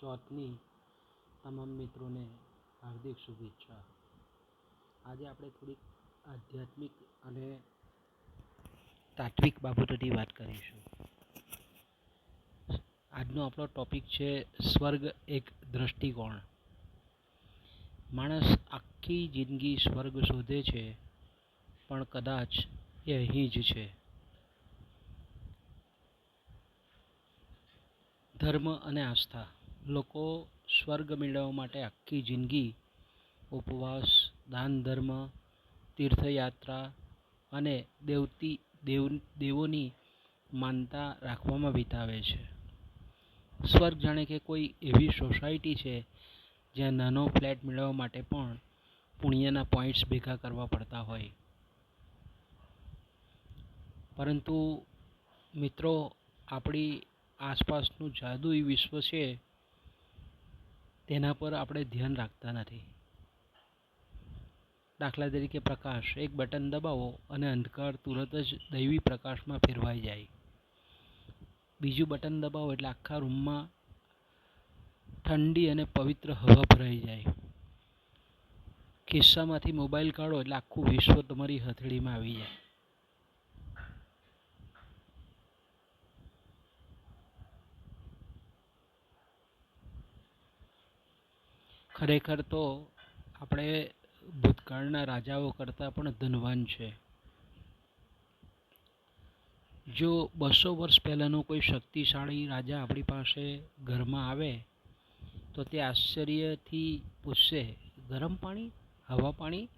ચોથની તમામ મિત્રોને હાર્દિક શુભેચ્છા. આજે આપણે થોડીક આધ્યાત્મિક અને તાત્વિક બાબતોની વાત કરીશું. આજનો આપણો ટોપિક છે સ્વર્ગ એક દ્રષ્ટિકોણ. માણસ આખી જિંદગી સ્વર્ગ શોધે છે, પણ કદાચ એ અહીં જ છે. ધર્મ અને આસ્થા. લોકો સ્વર્ગ મેળવવા માટે આખી જિંદગી ઉપવાસ, દાન ધર્મ, તીર્થયાત્રા અને દેવોની માનતા રાખવામાં વિતાવે છે. સ્વર્ગ જાણે કે કોઈ એવી સોસાયટી છે જ્યાં નાનો ફ્લેટ મેળવવા માટે પણ પુણ્યના પોઈન્ટ્સ ભેગા કરવા પડતા હોય. પરંતુ મિત્રો, આપણી આસપાસનું જાદુઈ વિશ્વ છે તેના પર આપણે ધ્યાન રાખતા નથી. દાખલા તરીકે પ્રકાશ. એક બટન દબાવો અને અંધકાર તુરંત જ દૈવી પ્રકાશમાં ફેરવાઈ જાય. બીજું બટન દબાવો એટલે આખા રૂમમાં ઠંડી અને પવિત્ર હવા ભરાઈ જાય. ખિસ્સામાંથી મોબાઈલ કાઢો એટલે આખું વિશ્વ તમારી હથેળીમાં આવી જાય. ખરેખર તો આપણે ભૂતકાળના રાજાઓ કરતાં પણ ધનવાન છે. જો 200 વર્ષ પહેલાંનો કોઈ શક્તિશાળી રાજા આપણી પાસે ઘરમાં આવે તો તે આશ્ચર્યથી પૂછશે, ગરમ પાણી, હવા પાણી,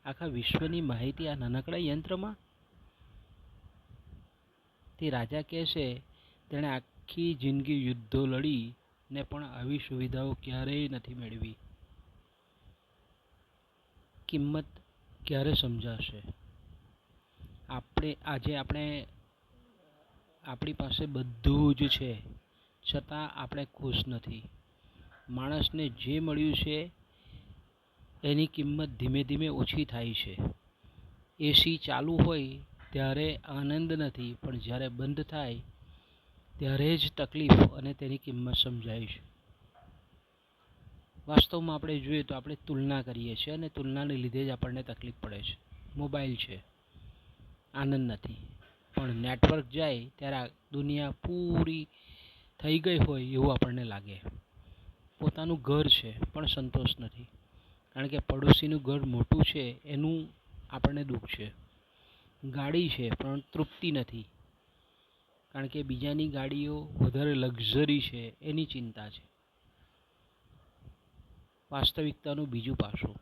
આખા વિશ્વની માહિતી આ નાનકડા યંત્રમાં? તે રાજા કહેશે તેણે આખી જિંદગી યુદ્ધો લડીને પણ આવી સુવિધાઓ ક્યારેય નથી મેળવી. કિંમત ક્યારે સમજાશે? આજે આપણી પાસે બધું જ છે, છતાં આપણે ખુશ નથી. માણસને જે મળ્યું છે એની કિંમત ધીમે ધીમે ઓછી થાય છે. એસી ચાલુ હોય ત્યારે આનંદ નથી, પણ જ્યારે બંધ થાય ત્યારે જ તકલીફ અને તેની કિંમત સમજાય છે. વાસ્તવમાં આપણે જોઈએ તો આપણે તુલના કરીએ છીએ અને તુલનાને લીધે જ આપણને તકલીફ પડે છે. મોબાઈલ છે, આનંદ નથી, પણ નેટવર્ક જાય ત્યારે દુનિયા પૂરી થઈ ગઈ હોય એવું આપણને લાગે. પોતાનું ઘર છે પણ સંતોષ નથી, કારણ કે પડોશીનું ઘર મોટું છે એનું આપણને દુઃખ છે. ગાડી છે પણ તૃપ્તિ નથી, કારણ કે બીજાની ગાડીઓ વધારે લક્ઝરી છે એની ચિંતા છે. વાસ્તવિકતાનું બીજું પાસું.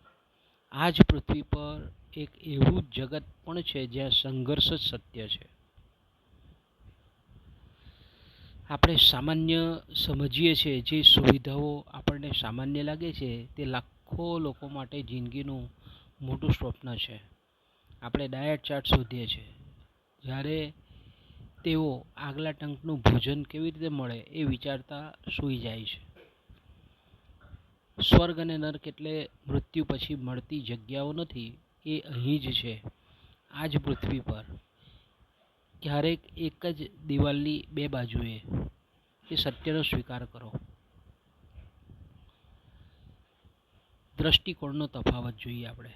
આ જ પૃથ્વી પર એક એવું જગત પણ છે જ્યાં સંઘર્ષ જ સત્ય છે. આપણે સામાન્ય સમજીએ છીએ જે સુવિધાઓ આપણને સામાન્ય લાગે છે તે લાખો લોકો માટે જિંદગીનું મોટું સ્વપ્ન છે. આપણે ડાયટ ચાર્ટ શોધીએ છીએ, જ્યારે તેઓ આગલા ટંકનું ભોજન કેવી રીતે મળે એ વિચારતા સૂઈ જાય છે. સ્વર્ગ અને નર્ક એટલે મૃત્યુ પછી મળતી જગ્યાઓ નથી, એ અહીં જ છે, આ જ પૃથ્વી પર. ક્યારેક એક જ દિવાલની બે બાજુએ. એ સત્યનો સ્વીકાર કરો. દ્રષ્ટિકોણનો તફાવત જોઈએ આપણે.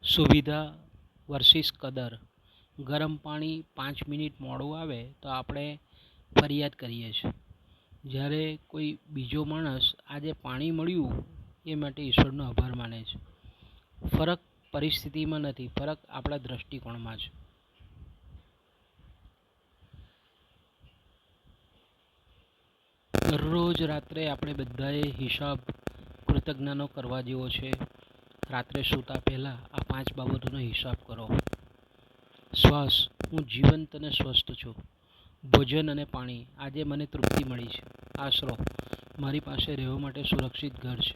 સુવિધા વર્સિસ કદર. ગરમ પાણી 5 મિનિટ મોડું આવે તો આપણે ફરિયાદ કરીએ છીએ, જ્યારે કોઈ બીજો માણસ આજે પાણી મળ્યું એ માટે ઈશ્વરનો આભાર માને છે. ફરક પરિસ્થિતિમાં નથી, ફરક આપણા દ્રષ્ટિકોણમાં છે. દરરોજ રાત્રે આપણે બધાએ હિસાબ કૃતજ્ઞતાનો કરવા જેવો છે. રાત્રે સૂતા પહેલાં આ 5 બાબતોનો હિસાબ કરો. શ્વાસ, હું જીવંત અને સ્વસ્થ છું. ભોજન અને પાણી, આજે મને તૃપ્તિ મળી છે. આશરો, મારી પાસે રહેવા માટે સુરક્ષિત ઘર છે.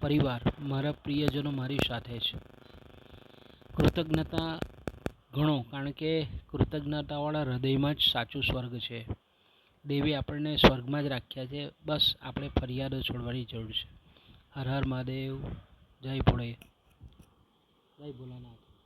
પરિવાર, મારા પ્રિયજનો મારી સાથે છે. કૃતજ્ઞતા ગણો, કારણ કે કૃતજ્ઞતાવાળા હૃદયમાં જ સાચું સ્વર્ગ છે. દેવે આપણને સ્વર્ગમાં જ રાખ્યા છે, બસ આપણે ફરિયાદો છોડવાની જરૂર છે. હર હર મહાદેવ. જય ભોળાનાથ.